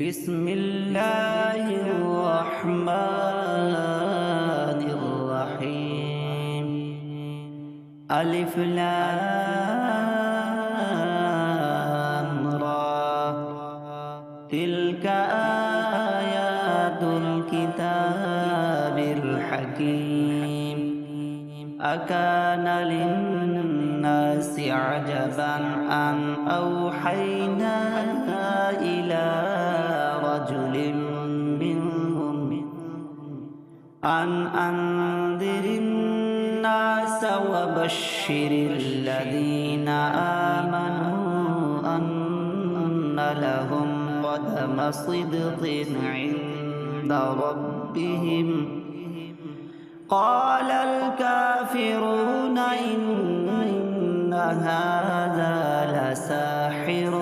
بسم الله الرحمن الرحيم. ألف لام را. تلك آيات الكتاب الحكيم. أكان للناس عجبا أن أوحينا إلى رجل منهم أن أنذر الناس وبشر الذين آمنوا أن لهم قدم صدق عند ربهم. قال الكافرون إن هذا لساحر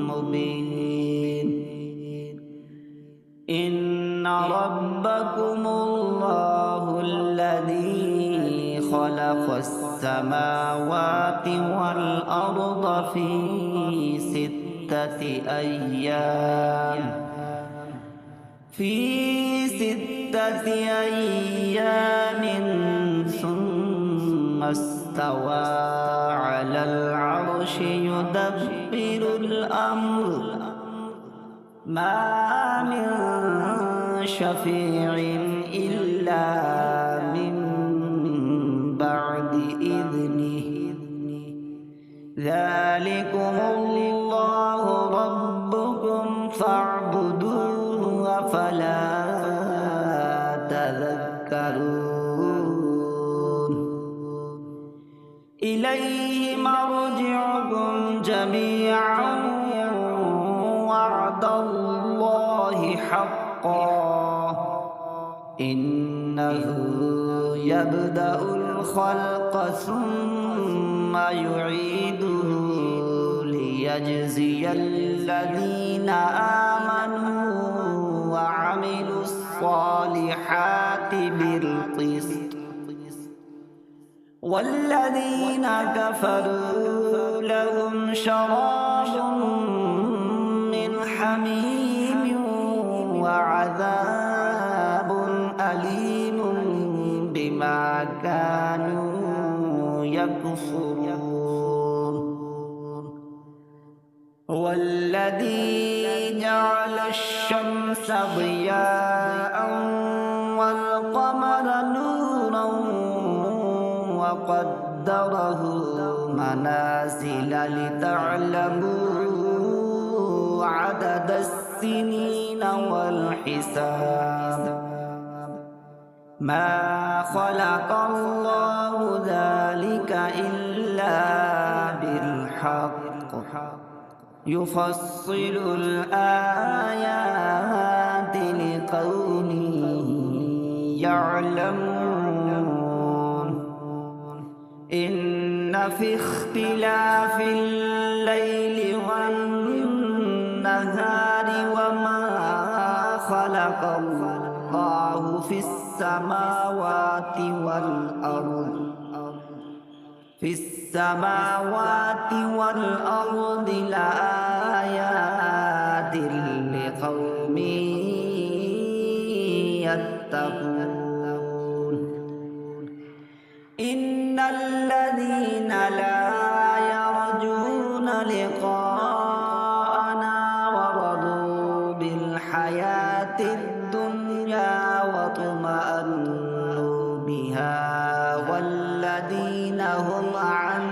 مبين. إن ربكم الله الذي خلق السماوات والأرض في 6 أيام ثم استوى على العرش يدبر الأمر ما من شفيع إلا من بعد إذنه. ذلكم الله ربكم فاعبدوه أفلا تذكرون. إليه مرجعكم جميعا وعد الله حقا. إنه يبدأ الخلق ثم يعيده ليجزي الذين آمنوا وعملوا الصالحات بالقسط، والذين كفروا لهم شراب من حميم وعذاب أليم بما كانوا يكفرون. هو الذي جعل الشمس ضياء والقمر نورا وقدره منازل لتعلموا عدد السنين والحساب. ما خلق الله ذلك إلا بالحق يفصل الآيات لقوم يعلمون. إن في اختلاف الليل والنهار وما خلق الله في السماوات والأرض لآيات لقوم يتقون. إن الذين لا يرجون لقاءنا ورضوا بالحياة الدنيا واطمأنوا بها والذين هم عن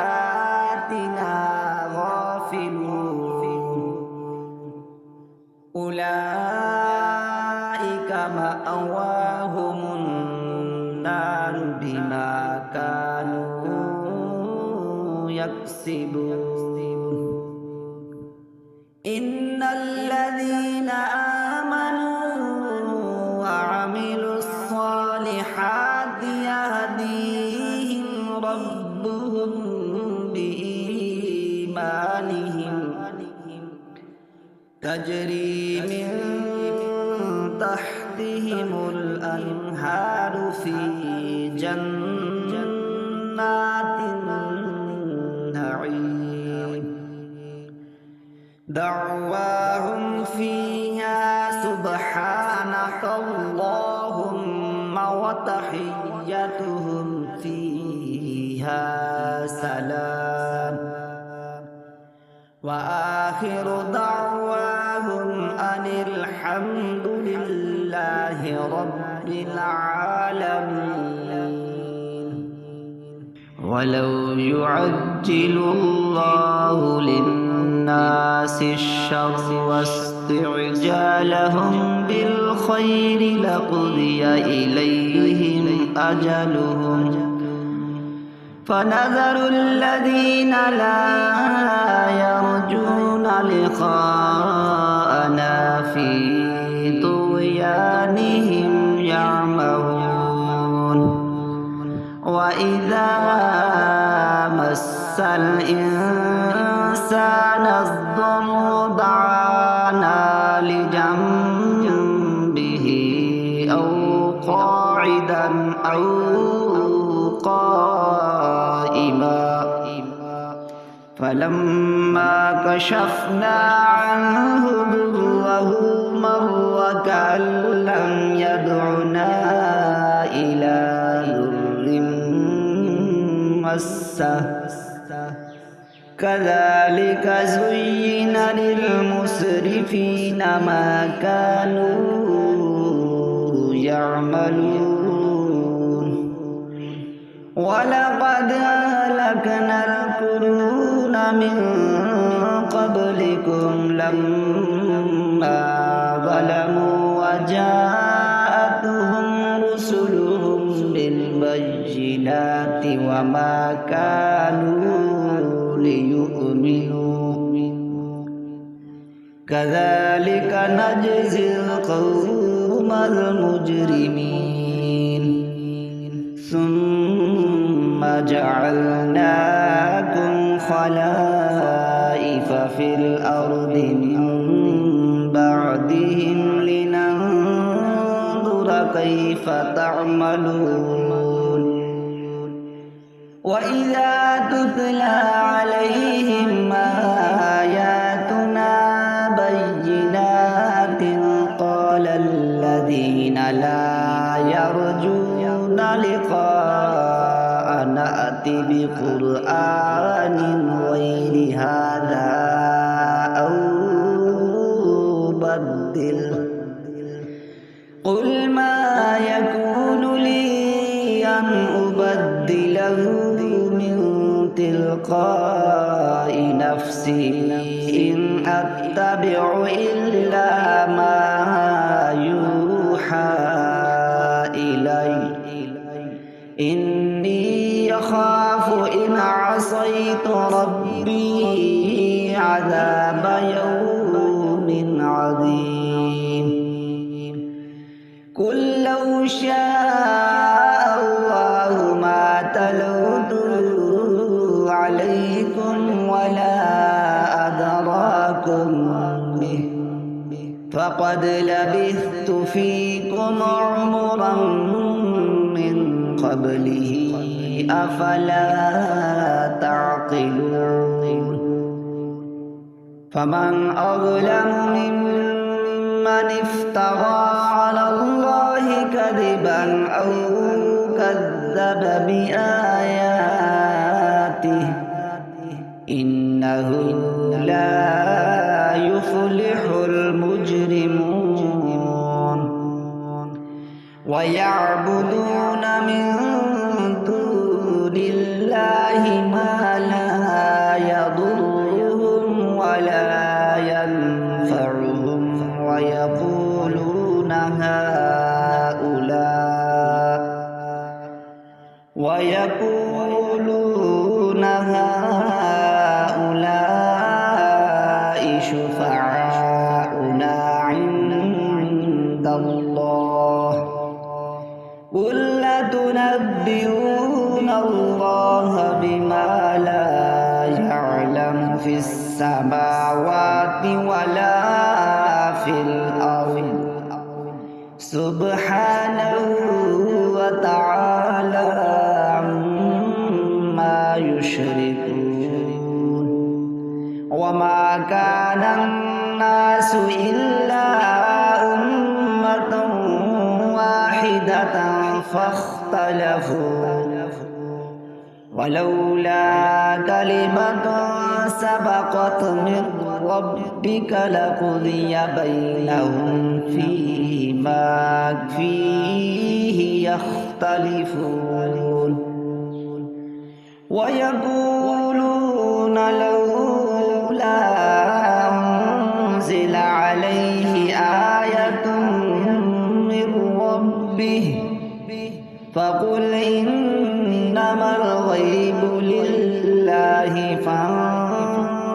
آياتنا غافلون أولئك مأواهم النار بما كانوا يكسبون. إن الذين آمنوا وعملوا الصالحات يهديهم ربهم بإيمانهم تجري من تحتهم الأنهار في جنات النعيم. دعواهم فيها سبحانك اللهم وتحيتهم فيها سلام وآخر دعواهم أن الحمد لله رب العالمين. ولو يعجل الله للناس الشر واستعجالهم بالخير لقضي إليهم أجلهم فنذر الذين لا يرجون لقاءنا في طغيانهم يعمهون. وإذا مس الإنسان الضر دعانا لجنبه أو قاعدا أو قائما فلما كشفنا عنه ضره مر كأن لم يدعنا إلى ضر مسه كذلك زين للمسرفين ما كانوا يعملون. ولقد أهلكنا القرون من قبلكم لما ظلموا وجاءتهم رسلهم بالبينات وما كانوا ليؤمنوا كذلك نجزي القوم المجرمين. ثم جعلناكم خلائف في الأرض من بعدهم لننظر كيف تعملون. وإذا تتلى عليهم آياتنا بينات قال الذين لا يرجون لقاء نأتي بقرآن غير هذا أو بدل قل ما يكون لي أن أبدله من تلقاء نفسي إن أتبع إلا ما يوحى إلي إني أخاف إن عصيت ربي عذاب يوم عظيم. قل لو شاء الله ما تلوته عليكم ولا أدراكم به فقد لبثت فيكم عمرا من قبله أفلا تعقلون. فمن أظلم ممن افترى على الله كذبا أو كذب بآياته إنه لا يفلح المجرمون. ويعبدون من دون الله ما لا يضرهم ولا ينفعهم ويقولون هؤلاء شفعاؤنا عند الله قل أتنبئون الله بما لا يعلم في السماوات ولا في الأرض سبحانه وتعالى عما يشركون. وما كان الناس إلا أمة واحدة فاختلفوا ولولا كلمة سبقت من ربك لقضي بينهم فيما فيه يختلفون ويقولون لولا أنزل عليه آية من ربه فقل إنما الغيب لله فانتظروا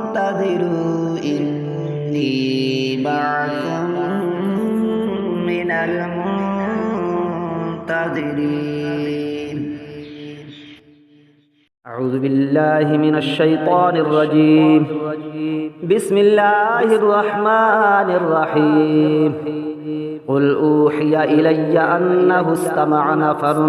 إني معكم من المنتظرين. أعوذ بالله من الشيطان الرجيم. بسم الله الرحمن الرحيم. قل أوحي إلي أنه استمع نفر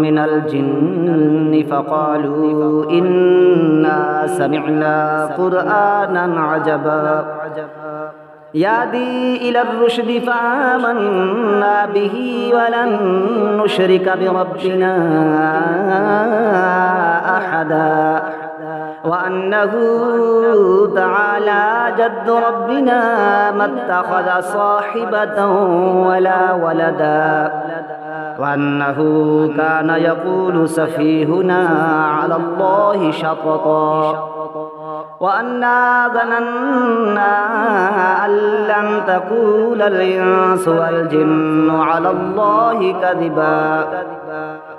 من الجن فقالوا إنا سمعنا قرآنا عجبا يهدي إلى الرشد فآمنا به ولن نشرك بربنا أحدا وأنه تعالى جد ربنا ما اتخذ صاحبة ولا ولدا وأنه كان يقول سفيهنا على الله شططا وأنا ظننا أن لن تقول الإنس والجن على الله كذبا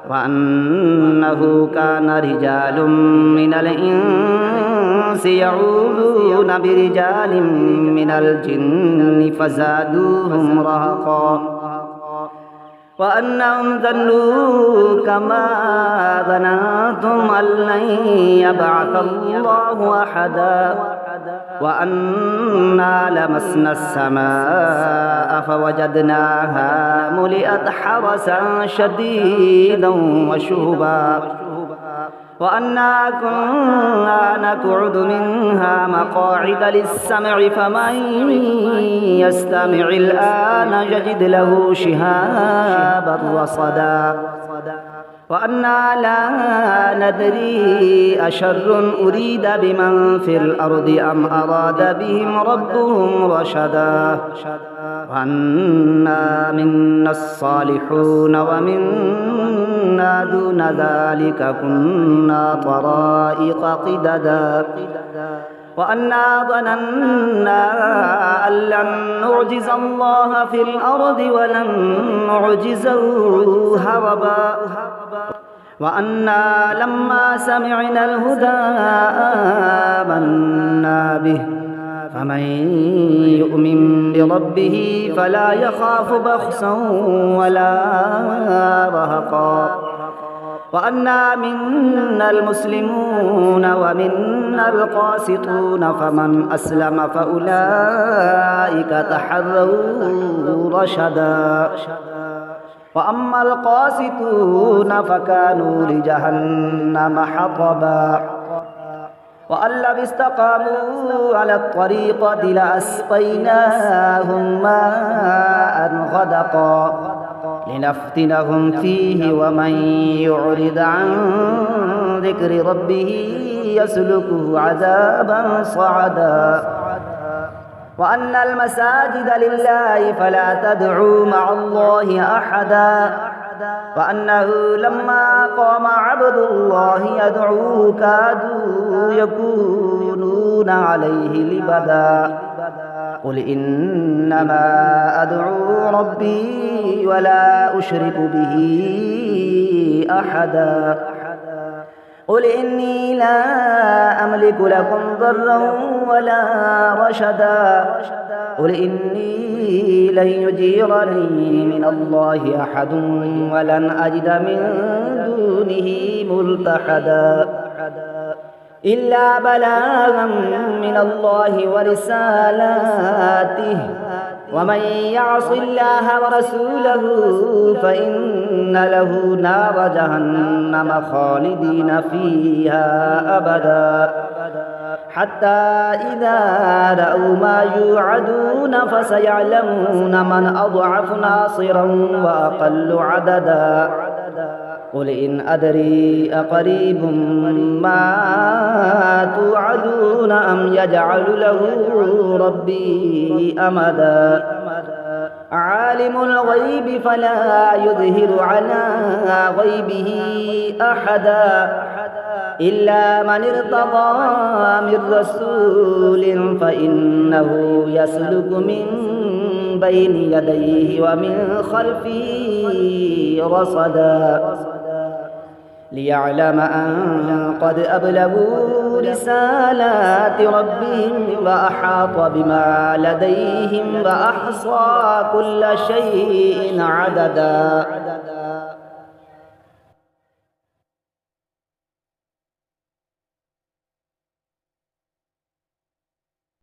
وأنه كان رجال من الإنس يعوذون برجال من الجن فزادوهم رهقا وأنهم ظنوا كما ظننتم أن لن يبعث الله أحدا وأنا لمسنا السماء فوجدناها ملئت حرسا شديدا وشهبا وأنا كنا نقعد منها مقاعد للسمع فمن يستمع الآن يجد له شهابا رصدا وأنا لا ندري أشر أريد بمن في الأرض أم أراد بهم ربهم رشدا وأنا منا الصالحون ومنا دون ذلك كنا طرائق قددا وأنا ظننا أن لن نعجز الله في الأرض ولن نعجزه هربا وأنا لما سمعنا الهدى آمنا به فمن يؤمن بربه فلا يخاف بخسا ولا رهقا وأنا منا المسلمون ومنا القاسطون فمن أسلم فأولئك تحروا رشدا وأما القاسطون فكانوا لجهنم حطبا وأن لو استقاموا على الطريقة لأسقيناهم ماء غدقا لنفتنهم فيه ومن يعرض عن ذكر ربه يسلكه عذابا صعدا وأن المساجد لله فلا تدعوا مع الله أحدا وأنه لما قام عبد الله يدعوه كادوا يكونون عليه لبدا قل إنما أدعو ربي ولا أشرك به أحدا قل إني لا أملك لكم ضرا ولا رشدا قل إني لن يجيرني من الله أحد ولن أجد من دونه ملتحدا إلا بلاغا من الله ورسالاته ومن يعص الله ورسوله فإن له نار جهنم خالدين فيها أبدا حتى إذا رأوا ما يوعدون فسيعلمون من أضعف ناصرا وأقل عددا قل إن أدري أقريب ما توعدون أم يجعل له ربي أمدا عالم الغيب فلا يظهر على غيبه أحدا إلا من ارتضى من رسول فإنه يسلك من بين يديه ومن خلفه رصدا ليعلم أن قد أبلغوا رسالات ربهم وأحاط بما لديهم وأحصى كل شيء عددا